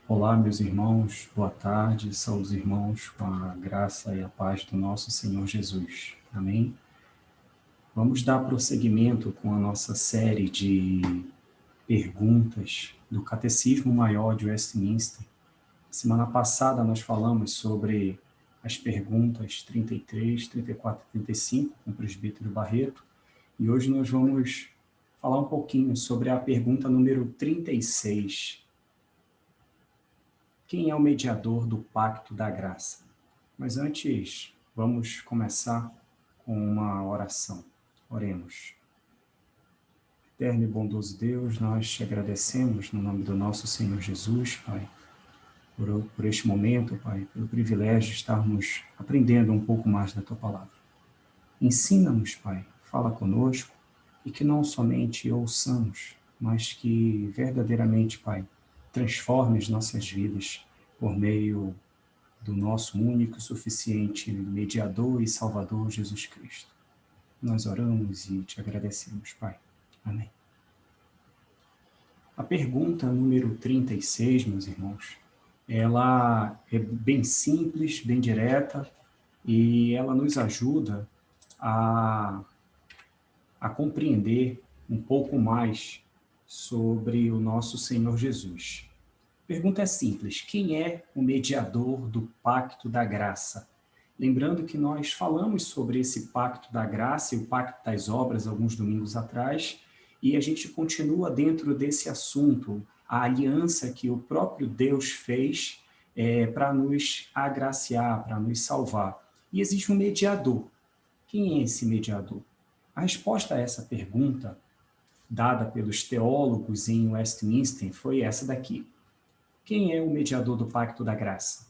Olá, meus irmãos, boa tarde, saúde, irmãos, com a graça e a paz do nosso Senhor Jesus. Amém? Vamos dar prosseguimento com a nossa série de perguntas do Catecismo Maior de Westminster. Semana passada nós falamos sobre as perguntas 33, 34 e 35 com o presbítero Barreto, e hoje nós vamos falar um pouquinho sobre a pergunta número 36. Quem é o mediador do pacto da graça? Mas antes, vamos começar com uma oração. Oremos. Eterno e bondoso Deus, nós te agradecemos no nome do nosso Senhor Jesus, Pai, por este momento, Pai, pelo privilégio de estarmos aprendendo um pouco mais da Tua Palavra. Ensina-nos, Pai, fala conosco e que não somente ouçamos, mas que verdadeiramente, Pai, transforme as nossas vidas por meio do nosso único e suficiente mediador e salvador Jesus Cristo. Nós oramos e te agradecemos, Pai. Amém. A pergunta número 36, meus irmãos, ela é bem simples, bem direta, e ela nos ajuda a compreender um pouco mais sobre o nosso Senhor Jesus. A pergunta é simples: quem é o mediador do pacto da graça? Lembrando que nós falamos sobre esse pacto da graça e o pacto das obras alguns domingos atrás, e a gente continua dentro desse assunto, a aliança que o próprio Deus fez para nos agraciar, para nos salvar. E existe um mediador. Quem é esse mediador? A resposta a essa pergunta, dada pelos teólogos em Westminster, foi essa daqui. Quem é o mediador do pacto da graça?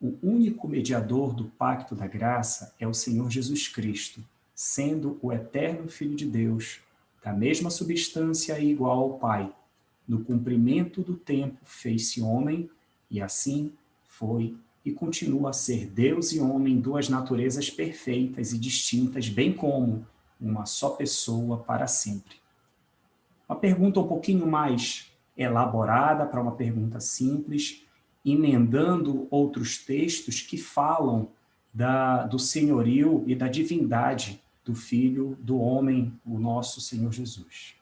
O único mediador do pacto da graça é o Senhor Jesus Cristo, sendo o eterno Filho de Deus, da mesma substância e igual ao Pai. No cumprimento do tempo fez-se homem, e assim foi e continua a ser Deus e homem, duas naturezas perfeitas e distintas, bem como uma só pessoa para sempre. Uma pergunta um pouquinho mais elaborada para uma pergunta simples, emendando outros textos que falam do senhorio e da divindade do Filho do homem, o nosso Senhor Jesus.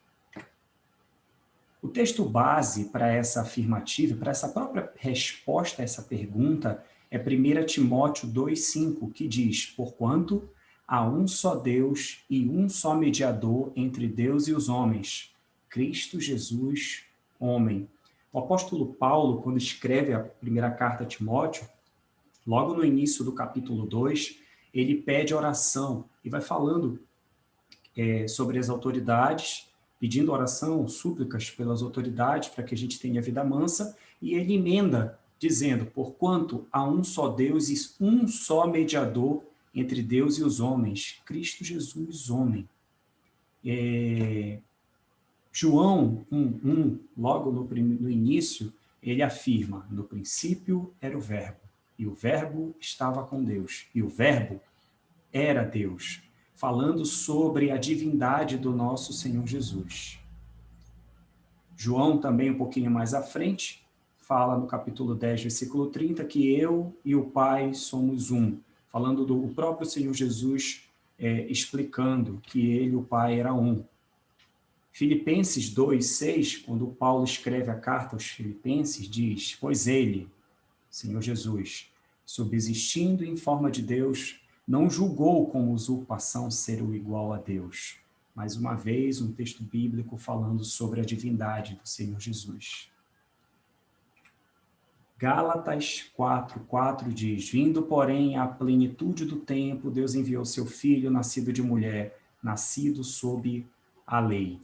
O texto base para essa afirmativa, para essa própria resposta a essa pergunta, é 1 Timóteo 2,5, que diz: porquanto há um só Deus e um só mediador entre Deus e os homens, Cristo Jesus, homem. O apóstolo Paulo, quando escreve a primeira carta a Timóteo, logo no início do capítulo 2, ele pede oração e vai falando sobre as autoridades, pedindo oração, súplicas pelas autoridades para que a gente tenha vida mansa, e ele emenda dizendo: porquanto há um só Deus e um só mediador entre Deus e os homens, Cristo Jesus, homem. João 1:1, logo no início, ele afirma: no princípio era o Verbo, e o Verbo estava com Deus, e o Verbo era Deus, falando sobre a divindade do nosso Senhor Jesus. João também, um pouquinho mais à frente, fala no capítulo 10, versículo 30, que eu e o Pai somos um, falando do próprio Senhor Jesus, explicando que ele e o Pai eram um. Filipenses 2:6, quando Paulo escreve a carta aos Filipenses, diz: pois ele, Senhor Jesus, subsistindo em forma de Deus, não julgou como usurpação ser o igual a Deus. Mais uma vez, um texto bíblico falando sobre a divindade do Senhor Jesus. Gálatas 4:4 diz: vindo, porém, à plenitude do tempo, Deus enviou seu Filho, nascido de mulher, nascido sob a lei.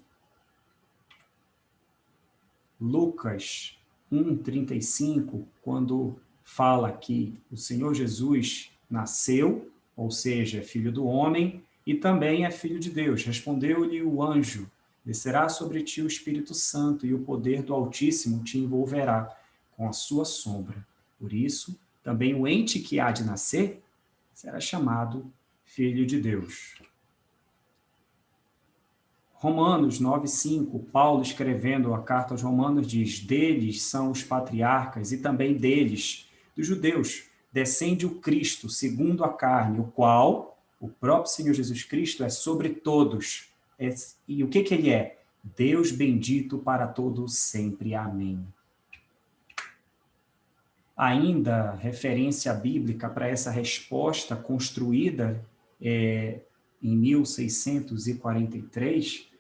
Lucas 1:35, quando fala que o Senhor Jesus nasceu, ou seja, é filho do homem, e também é filho de Deus. Respondeu-lhe o anjo: descerá sobre ti o Espírito Santo, e o poder do Altíssimo te envolverá com a sua sombra. Por isso, também o ente que há de nascer será chamado Filho de Deus. Romanos 9:5, Paulo escrevendo a carta aos Romanos diz: deles são os patriarcas e também deles, dos judeus, descende o Cristo, segundo a carne, o qual, o próprio Senhor Jesus Cristo, é sobre todos. E o que ele é? Deus bendito para todos sempre. Amém. Ainda referência bíblica para essa resposta construída em 1643,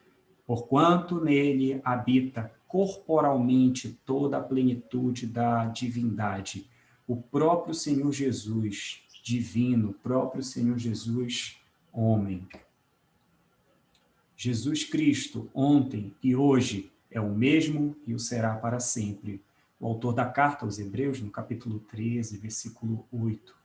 porquanto nele habita corporalmente toda a plenitude da divindade. O próprio Senhor Jesus, divino, o próprio Senhor Jesus, homem. Jesus Cristo, ontem e hoje, é o mesmo e o será para sempre. O autor da carta aos Hebreus, no capítulo 13, versículo 8.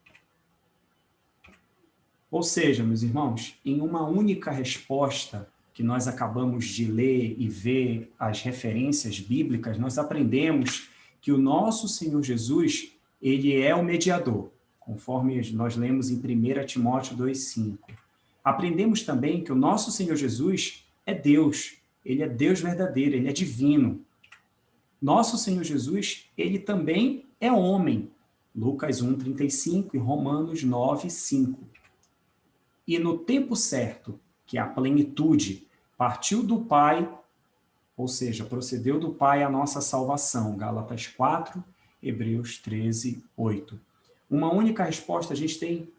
Ou seja, meus irmãos, em uma única resposta que nós acabamos de ler e ver as referências bíblicas, nós aprendemos que o nosso Senhor Jesus, ele é o mediador, conforme nós lemos em 1 Timóteo 2,5. Aprendemos também que o nosso Senhor Jesus é Deus, ele é Deus verdadeiro, ele é divino. Nosso Senhor Jesus, ele também é homem, Lucas 1,35 e Romanos 9,5. E no tempo certo, que é a plenitude, partiu do Pai, ou seja, procedeu do Pai a nossa salvação, Gálatas 4, Hebreus 13, 8. Uma única resposta, a gente tem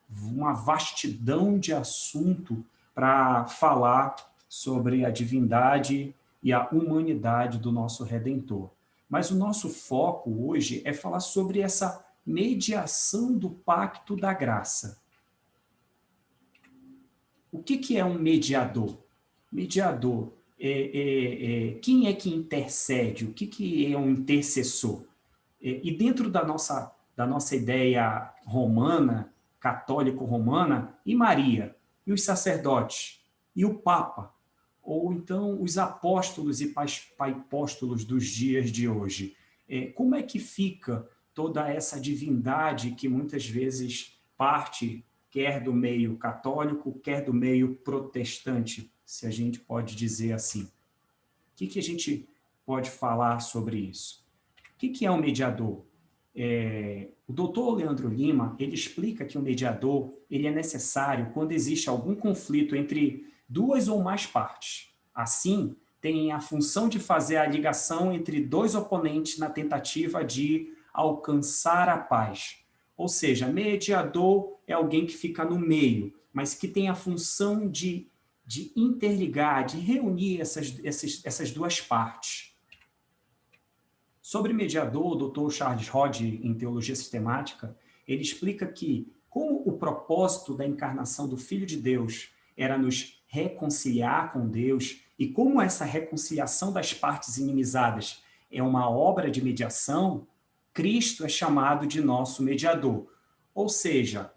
uma vastidão de assunto para falar sobre a divindade e a humanidade do nosso Redentor. Mas o nosso foco hoje é falar sobre essa mediação do pacto da graça. O que é um mediador? Mediador, quem é que intercede? O que é um intercessor? E dentro da nossa ideia romana, católico-romana, e Maria, e os sacerdotes, e o Papa, ou então os apóstolos e paipóstolos dos dias de hoje. Como é que fica toda essa divindade que muitas vezes parte, quer do meio católico, quer do meio protestante, se a gente pode dizer assim? O que a gente pode falar sobre isso? O que é um mediador? O doutor Leandro Lima, ele explica que o mediador ele é necessário quando existe algum conflito entre duas ou mais partes. Assim, tem a função de fazer a ligação entre dois oponentes na tentativa de alcançar a paz. Ou seja, mediador é alguém que fica no meio, mas que tem a função de interligar, de reunir essas duas partes. Sobre mediador, o Dr. Charles Hodge, em Teologia Sistemática, ele explica que, como o propósito da encarnação do Filho de Deus era nos reconciliar com Deus, e como essa reconciliação das partes inimizadas é uma obra de mediação, Cristo é chamado de nosso mediador. Ou seja,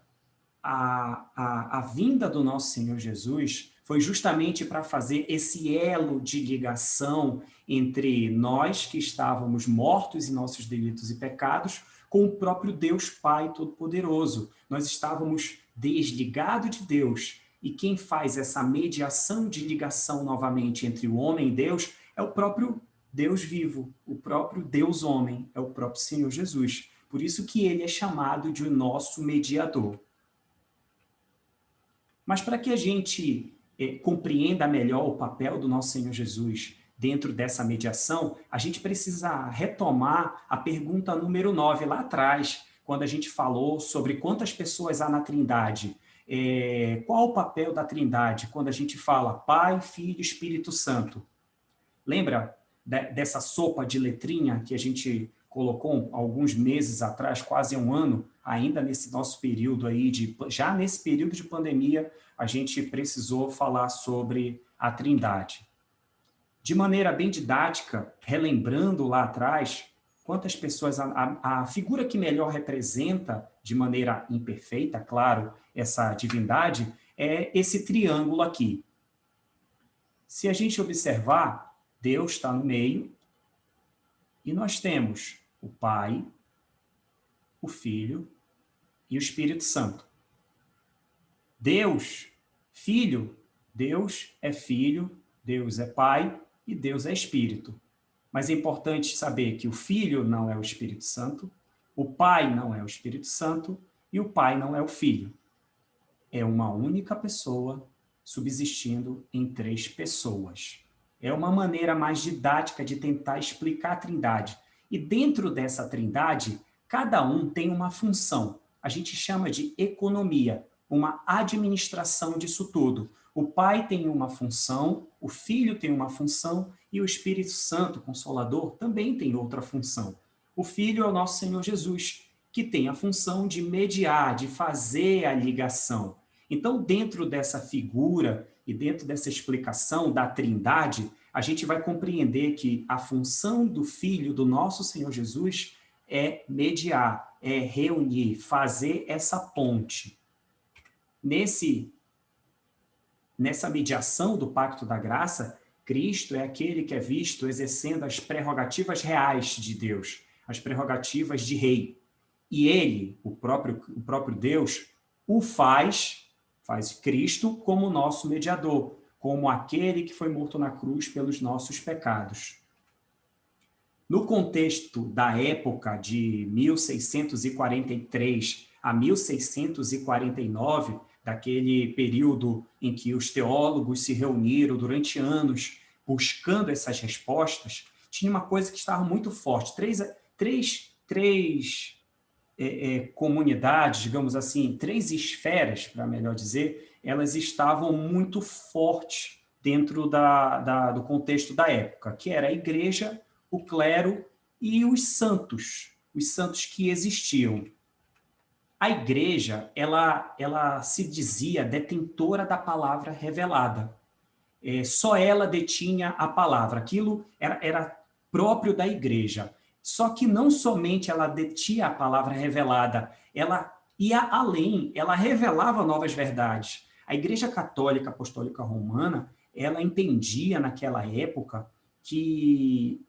a vinda do nosso Senhor Jesus foi justamente para fazer esse elo de ligação entre nós que estávamos mortos em nossos delitos e pecados com o próprio Deus Pai Todo-Poderoso. Nós estávamos desligados de Deus e quem faz essa mediação de ligação novamente entre o homem e Deus é o próprio Deus vivo, o próprio Deus homem, é o próprio Senhor Jesus. Por isso que ele é chamado de nosso mediador. Mas para que a gente compreenda melhor o papel do nosso Senhor Jesus dentro dessa mediação, a gente precisa retomar a pergunta número 9, lá atrás, quando a gente falou sobre quantas pessoas há na Trindade. Qual o papel da Trindade quando a gente fala Pai, Filho e Espírito Santo? Lembra dessa sopa de letrinha que a gente colocou alguns meses atrás, quase um ano, ainda nesse nosso período aí, já nesse período de pandemia, a gente precisou falar sobre a Trindade. De maneira bem didática, relembrando lá atrás, quantas pessoas, a figura que melhor representa, de maneira imperfeita, claro, essa divindade, é esse triângulo aqui. Se a gente observar, Deus está no meio, e nós temos o Pai, o Filho e o Espírito Santo. Deus, Filho, Deus é Filho, Deus é Pai e Deus é Espírito. Mas é importante saber que o Filho não é o Espírito Santo, o Pai não é o Espírito Santo e o Pai não é o Filho. É uma única pessoa subsistindo em três pessoas. É uma maneira mais didática de tentar explicar a Trindade. E dentro dessa Trindade, cada um tem uma função. A gente chama de economia, uma administração disso tudo. O Pai tem uma função, o Filho tem uma função e o Espírito Santo, Consolador, também tem outra função. O Filho é o nosso Senhor Jesus, que tem a função de mediar, de fazer a ligação. Então, dentro dessa figura e dentro dessa explicação da Trindade, a gente vai compreender que a função do Filho, do nosso Senhor Jesus, é mediar, é reunir, fazer essa ponte. Nessa mediação do Pacto da Graça, Cristo é aquele que é visto exercendo as prerrogativas reais de Deus, as prerrogativas de rei. E ele, o próprio Deus, o faz Cristo como nosso mediador, como aquele que foi morto na cruz pelos nossos pecados. No contexto da época de 1643 a 1649, daquele período em que os teólogos se reuniram durante anos buscando essas respostas, tinha uma coisa que estava muito forte. Três comunidades, digamos assim, três esferas, para melhor dizer, elas estavam muito fortes dentro do contexto da época, que era a igreja, o clero e os santos que existiam. A igreja, ela se dizia detentora da palavra revelada. Só ela detinha a palavra, aquilo era próprio da igreja. Só que não somente ela detinha a palavra revelada, ela ia além, ela revelava novas verdades. A Igreja Católica Apostólica Romana, ela entendia naquela época que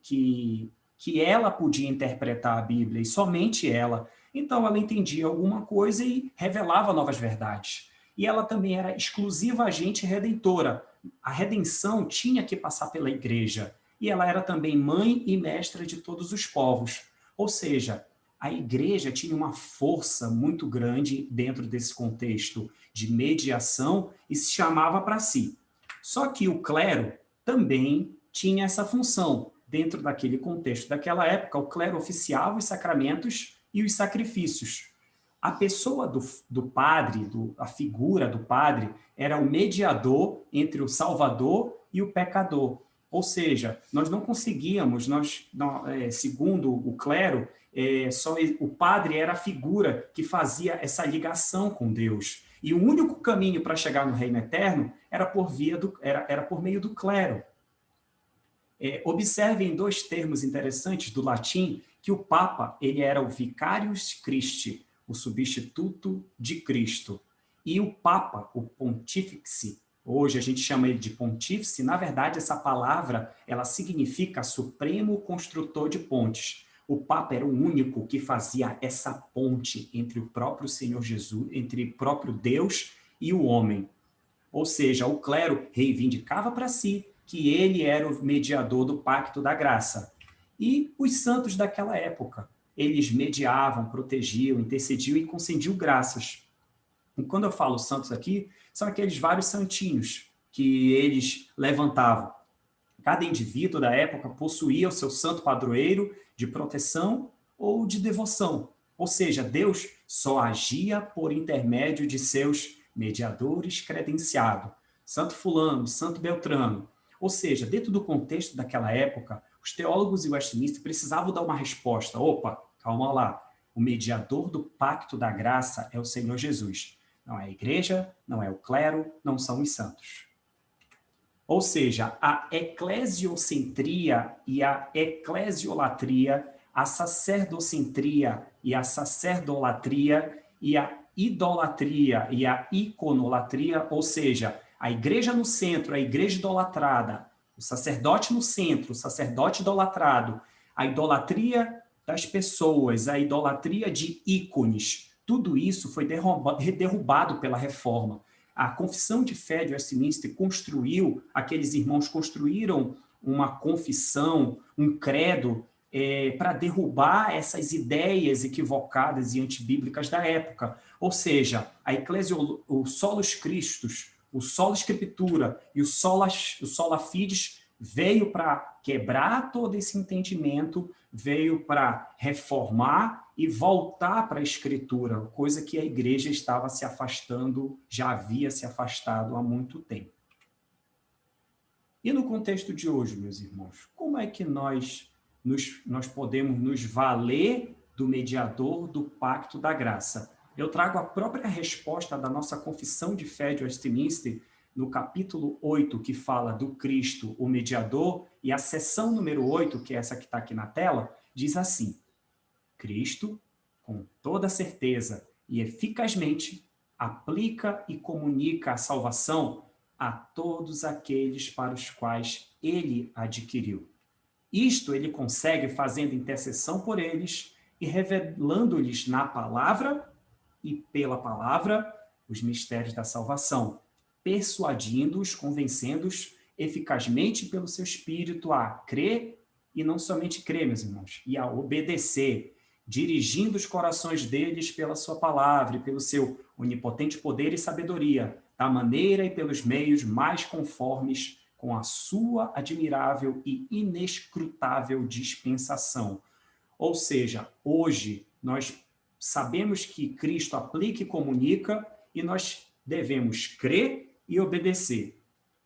ela podia interpretar a Bíblia, e somente ela. Então, ela entendia alguma coisa e revelava novas verdades. E ela também era exclusiva agente redentora. A redenção tinha que passar pela igreja. E ela era também mãe e mestra de todos os povos. Ou seja, a igreja tinha uma força muito grande dentro desse contexto de mediação e se chamava para si. Só que o clero também tinha essa função. Dentro daquele contexto daquela época, o clero oficiava os sacramentos e os sacrifícios. A pessoa do padre, a figura do padre, era o mediador entre o salvador e o pecador. Ou seja, nós não conseguíamos, segundo o clero, só o padre era a figura que fazia essa ligação com Deus. E o único caminho para chegar no reino eterno era por meio do clero. Observem dois termos interessantes do latim, que o Papa ele era o Vicarius Christi, o substituto de Cristo. E o Papa, o Pontífice, hoje a gente chama ele de Pontífice, na verdade essa palavra ela significa Supremo Construtor de Pontes. O Papa era o único que fazia essa ponte entre o próprio Senhor Jesus, entre o próprio Deus e o homem. Ou seja, o clero reivindicava para si que ele era o mediador do pacto da graça. E os santos daquela época, eles mediavam, protegiam, intercediam e concediam graças. E quando eu falo santos aqui, são aqueles vários santinhos que eles levantavam. Cada indivíduo da época possuía o seu santo padroeiro de proteção ou de devoção. Ou seja, Deus só agia por intermédio de seus mediadores credenciados. Santo fulano, santo beltrano. Ou seja, dentro do contexto daquela época, os teólogos e Westminster precisavam dar uma resposta. Opa, calma lá. O mediador do pacto da graça é o Senhor Jesus. Não é a igreja, não é o clero, não são os santos. Ou seja, a eclesiocentria e a eclesiolatria, a sacerdocentria e a sacerdolatria e a idolatria e a iconolatria, ou seja, a igreja no centro, a igreja idolatrada, o sacerdote no centro, o sacerdote idolatrado, a idolatria das pessoas, a idolatria de ícones, tudo isso foi derrubado pela reforma. a confissão de fé de Westminster aqueles irmãos construíram uma confissão, um credo, para derrubar essas ideias equivocadas e antibíblicas da época. Ou seja, o Solus Christus, o Sola Scriptura e o Sola Fides veio para quebrar todo esse entendimento, veio para reformar e voltar para a Escritura, coisa que a igreja estava se afastando, já havia se afastado há muito tempo. E no contexto de hoje, meus irmãos, como é que nós podemos nos valer do mediador do pacto da graça? Eu trago a própria resposta da nossa confissão de fé de Westminster, no capítulo 8, que fala do Cristo, o mediador, e a seção número 8, que é essa que está aqui na tela, diz assim: Cristo, com toda certeza e eficazmente, aplica e comunica a salvação a todos aqueles para os quais ele adquiriu. Isto ele consegue fazendo intercessão por eles e revelando-lhes na palavra e pela palavra os mistérios da salvação, persuadindo-os, convencendo-os eficazmente pelo seu Espírito a crer, e não somente crer, meus irmãos, e a obedecer, dirigindo os corações deles pela sua palavra e pelo seu onipotente poder e sabedoria, da maneira e pelos meios mais conformes com a sua admirável e inescrutável dispensação. Ou seja, hoje nós sabemos que Cristo aplica e comunica, e nós devemos crer e obedecer.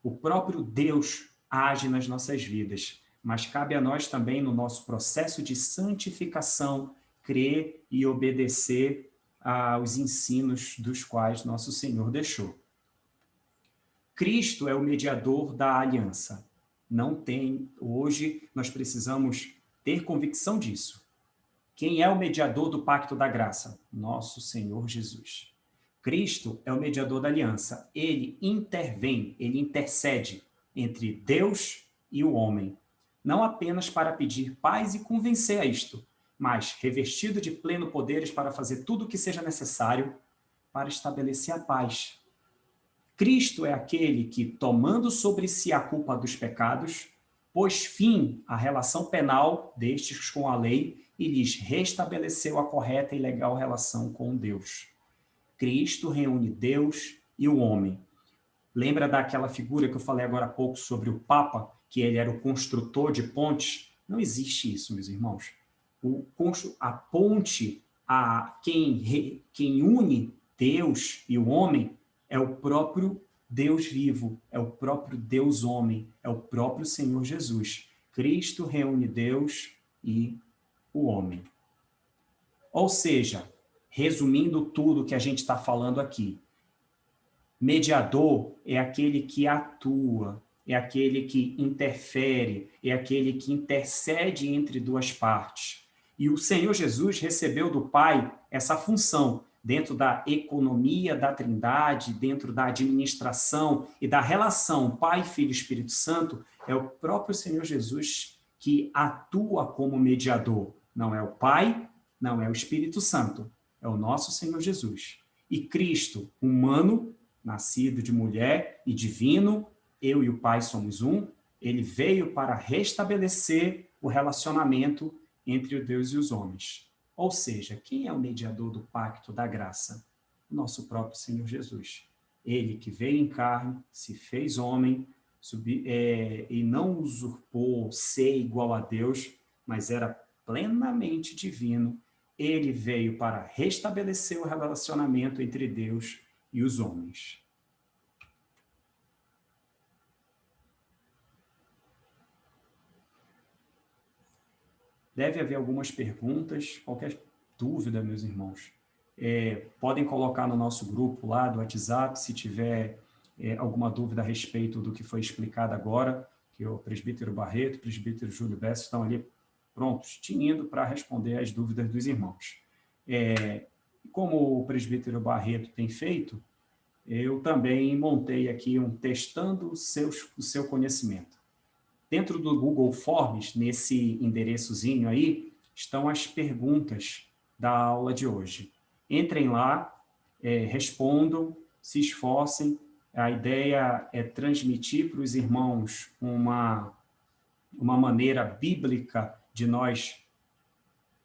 O próprio Deus age nas nossas vidas, mas cabe a nós também, no nosso processo de santificação, crer e obedecer aos ensinos dos quais nosso Senhor deixou. Cristo é o mediador da aliança. Hoje nós precisamos ter convicção disso. Quem é o mediador do pacto da graça? Nosso Senhor Jesus. Cristo é o mediador da aliança. Ele intervém, ele intercede entre Deus e o homem. Não apenas para pedir paz e convencer a isto, mas revestido de pleno poderes para fazer tudo o que seja necessário para estabelecer a paz. Cristo é aquele que, tomando sobre si a culpa dos pecados, pôs fim à relação penal destes com a lei e lhes restabeleceu a correta e legal relação com Deus. Cristo reúne Deus e o homem. Lembra daquela figura que eu falei agora há pouco sobre o Papa, que ele era o construtor de pontes? Não existe isso, meus irmãos. A ponte, quem une Deus e o homem, é o próprio Deus vivo, é o próprio Deus homem, é o próprio Senhor Jesus. Cristo reúne Deus e o homem. Ou seja, resumindo tudo que a gente está falando aqui, mediador é aquele que atua, é aquele que interfere, é aquele que intercede entre duas partes. E o Senhor Jesus recebeu do Pai essa função, dentro da economia da Trindade, dentro da administração e da relação Pai, Filho e Espírito Santo, é o próprio Senhor Jesus que atua como mediador. Não é o Pai, não é o Espírito Santo, é o nosso Senhor Jesus. E Cristo, humano, nascido de mulher e divino, eu e o Pai somos um, ele veio para restabelecer o relacionamento entre o Deus e os homens. Ou seja, quem é o mediador do pacto da graça? O nosso próprio Senhor Jesus. Ele que veio em carne, se fez homem, e não usurpou ser igual a Deus, mas era plenamente divino. Ele veio para restabelecer o relacionamento entre Deus e os homens. Deve haver algumas perguntas, qualquer dúvida, meus irmãos. Podem colocar no nosso grupo lá do WhatsApp, se tiver alguma dúvida a respeito do que foi explicado agora, que o presbítero Barreto, o presbítero Júlio Bessa estão ali prontos, tinindo para responder as dúvidas dos irmãos. Como o presbítero Barreto tem feito, eu também montei aqui testando o seu conhecimento. Dentro do Google Forms, nesse endereçozinho aí, estão as perguntas da aula de hoje. Entrem lá, respondam, se esforcem A ideia é transmitir para os irmãos uma maneira bíblica de nós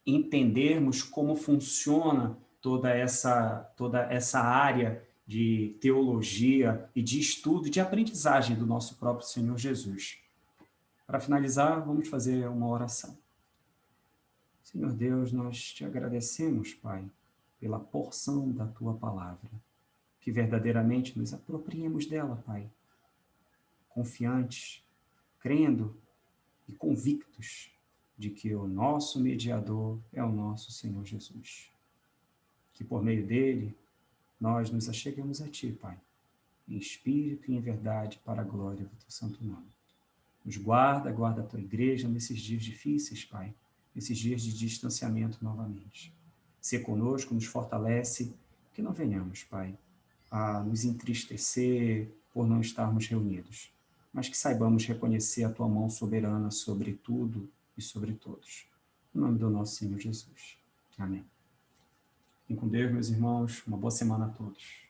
entendermos como funciona toda essa área de teologia e de estudo e de aprendizagem do nosso próprio Senhor Jesus. Para finalizar, vamos fazer uma oração. Senhor Deus, nós te agradecemos, Pai, pela porção da tua palavra, que verdadeiramente nos apropriemos dela, Pai, confiantes, crendo e convictos de que o nosso mediador é o nosso Senhor Jesus. Que por meio dele nós nos acheguemos a ti, Pai, em espírito e em verdade, para a glória do teu santo nome. Nos guarda a tua igreja nesses dias difíceis, Pai, nesses dias de distanciamento novamente. Sê conosco, nos fortalece, que não venhamos, Pai, a nos entristecer por não estarmos reunidos, mas que saibamos reconhecer a tua mão soberana sobre tudo e sobre todos. Em nome do nosso Senhor Jesus. Amém. Fiquem com Deus, meus irmãos. Uma boa semana a todos.